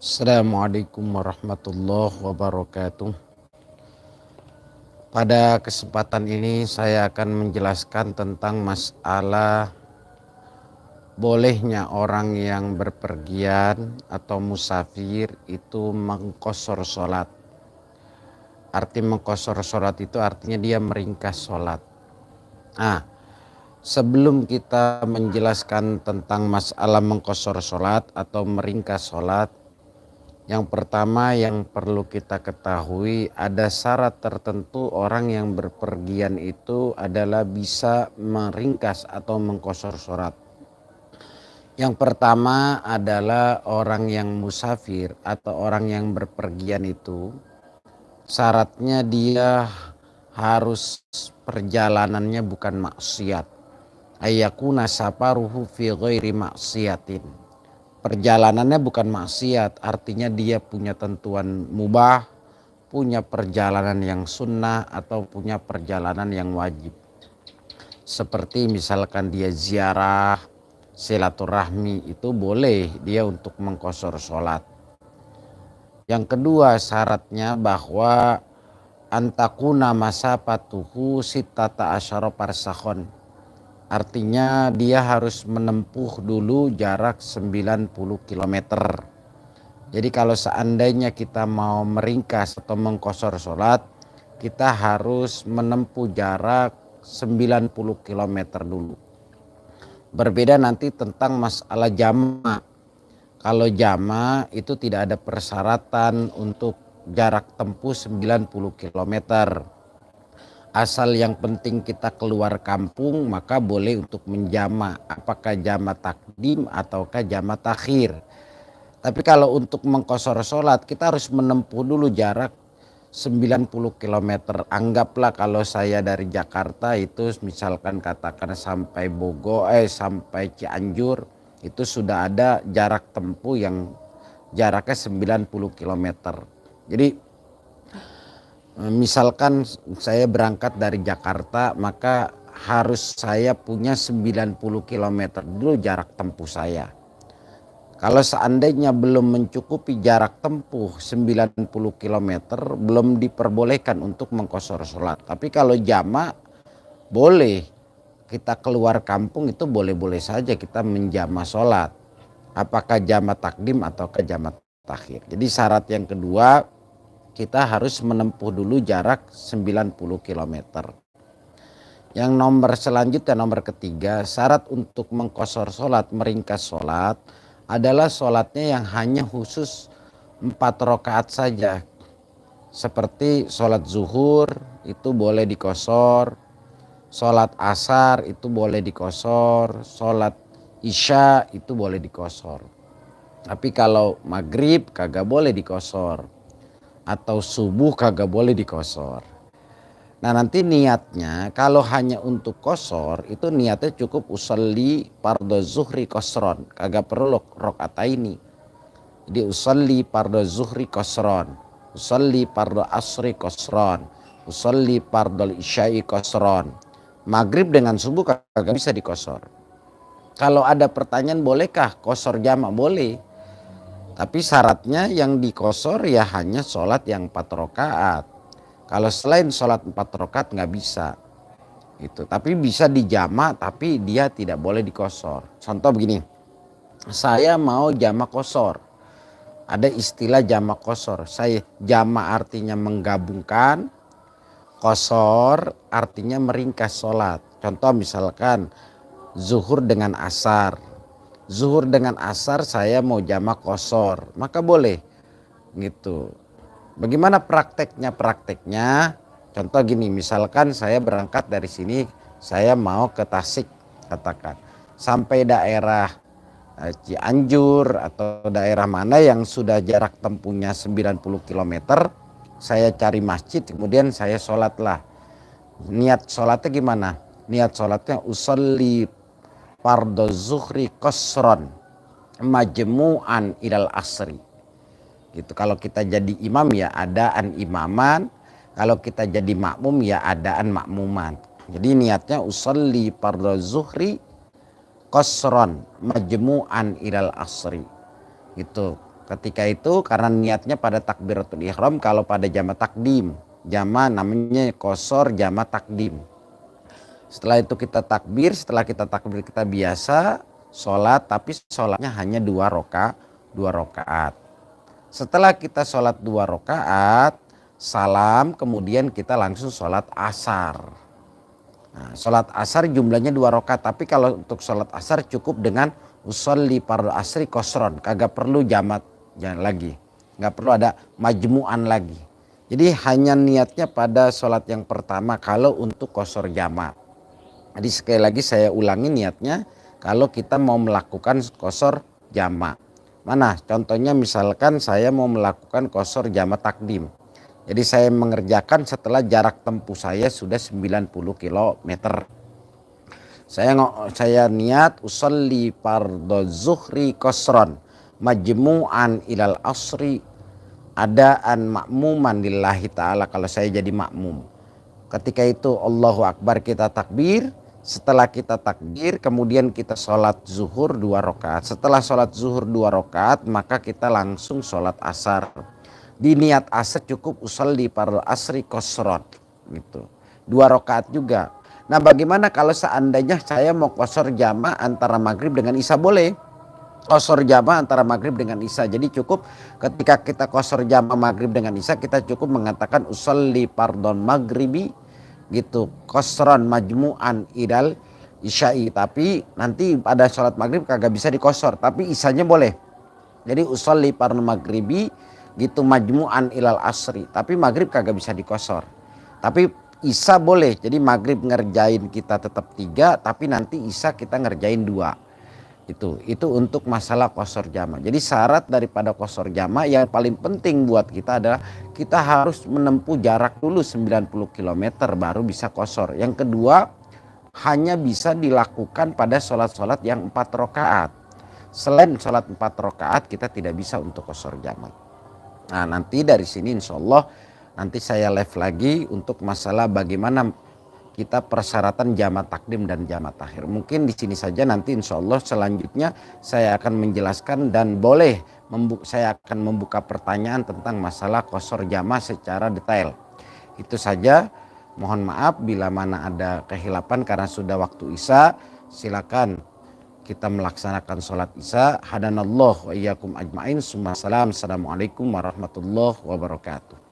Assalamualaikum warahmatullahi wabarakatuh. Pada kesempatan ini saya akan menjelaskan tentang masalah bolehnya orang yang berpergian atau musafir itu mengqashar sholat. Arti mengqashar sholat itu artinya dia meringkas sholat. Nah, sebelum kita menjelaskan tentang masalah mengqashar sholat atau meringkas sholat, yang pertama yang perlu kita ketahui, ada syarat tertentu orang yang berpergian itu adalah bisa meringkas atau mengqashar sholat. Yang pertama adalah orang yang musafir atau orang yang berpergian itu syaratnya dia harus perjalanannya bukan maksiat. Ayyakuna safaruhu fi ghairi maksiatin. Perjalanannya bukan maksiat, artinya dia punya tentuan mubah, punya perjalanan yang sunnah atau punya perjalanan yang wajib. Seperti misalkan dia ziarah, silaturahmi, itu boleh dia untuk mengqashar sholat. Yang kedua syaratnya bahwa antakuna masafatuhu sittata asyara parsakhon. Artinya dia harus menempuh dulu jarak 90 km. Jadi kalau seandainya kita mau meringkas atau mengqashar sholat, kita harus menempuh jarak 90 km dulu. Berbeda nanti tentang masalah jama'. Kalau jama' itu tidak ada persyaratan untuk jarak tempuh 90 km. Asal yang penting kita keluar kampung, maka boleh untuk menjama, apakah jama takdim ataukah jama takhir. Tapi kalau untuk mengqashar sholat kita harus menempuh dulu jarak 90 km. Anggaplah kalau saya dari Jakarta itu misalkan katakan sampai sampai Cianjur, itu sudah ada jarak tempuh yang jaraknya 90 km. Jadi misalkan saya berangkat dari Jakarta, maka harus saya punya 90 km dulu jarak tempuh saya. Kalau seandainya belum mencukupi jarak tempuh 90 km, belum diperbolehkan untuk mengqashar sholat. Tapi kalau jama' boleh, kita keluar kampung itu boleh-boleh saja kita menjama sholat. Apakah jama' takdim ataukah jama' takhir. Jadi syarat yang kedua, kita harus menempuh dulu jarak 90 km. Yang nomor selanjutnya, nomor ketiga, syarat untuk mengqashar sholat, meringkas sholat adalah sholatnya yang hanya khusus 4 rakaat saja. Seperti sholat zuhur itu boleh diqashar, sholat asar itu boleh diqashar, sholat isya itu boleh diqashar. Tapi kalau maghrib kagak boleh diqashar, atau subuh kagak boleh diqashar. Nah nanti niatnya kalau hanya untuk qashar itu niatnya cukup usolli fardhu zuhri qashron, kagak perlu rakaataini. Jadi usolli fardhu zuhri qashron, usolli fardhu asri qashron, usolli fardhu isya'i qashron. Maghrib dengan subuh kagak bisa diqashar. Kalau ada pertanyaan bolehkah qashar jamak? Boleh. Tapi syaratnya yang diqashar ya hanya sholat yang 4 rakaat. Kalau selain sholat 4 rakaat nggak bisa. Itu. Tapi bisa dijama, tapi dia tidak boleh diqashar. Contoh begini, saya mau jama qashar. Ada istilah jama qashar. Saya jama artinya menggabungkan, qashar artinya meringkas sholat. Contoh misalkan zuhur dengan asar. Zuhur dengan asar saya mau jama qashar, maka boleh gitu. Bagaimana prakteknya? Prakteknya contoh gini, misalkan saya berangkat dari sini, saya mau ke Tasik katakan, sampai daerah Cianjur atau daerah mana yang sudah jarak tempuhnya 90 km, saya cari masjid, kemudian saya sholatlah. Niat sholatnya gimana? Niat sholatnya usolli fardhu zuhri qashron majmu'an ilal asri. Gitu. Kalau kita jadi imam ya adaan imaman, kalau kita jadi makmum ya adaan makmuman. Jadi niatnya usolli fardhu zuhri qashron majmu'an ilal asri. Gitu. Ketika itu karena niatnya pada takbiratul ihram, kalau pada jama takdim, jama namanya qashar jama takdim. Setelah itu kita takbir, setelah kita takbir kita biasa sholat, tapi sholatnya hanya 2 rakaat. Setelah kita sholat 2 rakaat, salam, kemudian kita langsung sholat asar. Nah, sholat asar jumlahnya 2 rakaat, tapi kalau untuk sholat asar cukup dengan usolli fardhu asri qasron, kagak perlu jamak lagi, nggak perlu ada majmu'an lagi. Jadi hanya niatnya pada sholat yang pertama kalau untuk qashar jamak. Jadi sekali lagi saya ulangi niatnya kalau kita mau melakukan qashar jamak. Mana contohnya, misalkan saya mau melakukan qashar jamak takdim. Jadi saya mengerjakan setelah jarak tempuh saya sudah 90 km. Saya niat usolli fardhu zuhri qasron majmu'an ilal asri adaan makmuman lillahi ta'ala, kalau saya jadi makmum. Ketika itu Allahu Akbar, kita takbir. Setelah kita takbir kemudian kita sholat zuhur 2 rakaat. Setelah sholat zuhur 2 rakaat maka kita langsung sholat asar. Di niat asar cukup usolli fardhu asri qasron gitu, 2 rakaat juga. Nah, bagaimana kalau seandainya saya mau qashar jama antara maghrib dengan isya? Boleh qashar jama antara maghrib dengan isya. Jadi cukup ketika kita qashar jama maghrib dengan isya, kita cukup mengatakan usolli fardhon maghribi gitu, qasron majmu'an idal isya'i. Tapi nanti pada sholat maghrib kagak bisa diqashar, tapi isyanya boleh. Jadi usolli fardhon maghribi gitu majmu'an ilal asri, tapi maghrib kagak bisa diqashar. Tapi isya boleh, jadi maghrib ngerjain kita tetap 3, tapi nanti isya kita ngerjain 2. Itu untuk masalah qashar jama. Jadi syarat daripada qashar jama yang paling penting buat kita adalah kita harus menempuh jarak dulu 90 km baru bisa qashar. Yang kedua, hanya bisa dilakukan pada sholat-sholat yang 4 rakaat. Selain sholat 4 rakaat kita tidak bisa untuk qashar jama. Nah, nanti dari sini insya Allah nanti saya live lagi untuk masalah bagaimana kita persyaratan jama takdim dan jama takhir. Mungkin di sini saja, nanti insya Allah selanjutnya saya akan menjelaskan dan saya akan membuka pertanyaan tentang masalah qashar jama secara detail. Itu saja, mohon maaf bila mana ada kehilapan karena sudah waktu isya. Silakan kita melaksanakan sholat isya. Hadanallah wa iyyakum ajmain. Assalamualaikum warahmatullahi wabarakatuh.